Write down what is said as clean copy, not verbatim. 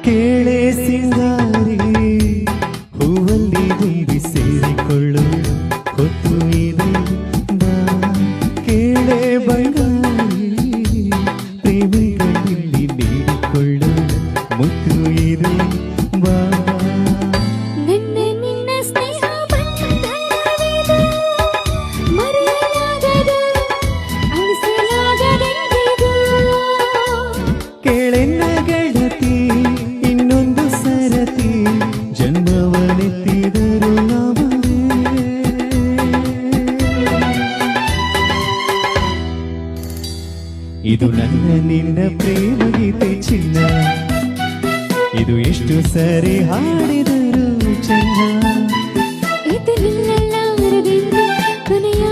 ಕೇಳೆ ಸಿಂಗಾರಿ ಹೂವಲ್ಲಿ ತುಂಬಿ ಸೇರಿಕೊಳ್ಳು ಹೊತ್ತು ಇದೆ ಬಾ ಕೇಳೆ ಬಂಗಾರಿ ಪ್ರೇಮಿಗಳಲ್ಲಿ ನೀಡಿಕೊಳ್ಳು ಮುತ್ತು ಇದೆ ಬಾ ಕೇಳೆನ್ನ ಗೆಳತಿ ಇನ್ನೊಂದು ಸರತಿ ಜನ್ಮವನೆತ್ತಿದರು ನಾವೇ ಇದು ನನ್ನ ನಿನ್ನ ಪ್ರೇಮ ಗೀತೆ ಚಿನ್ನ ಇದು ಎಷ್ಟು ಸರಿ ಹಾಡಿದರು ಚೆನ್ನ ಇದು ನಿನ್ನಲ್ಲ ಕೊನೆಯ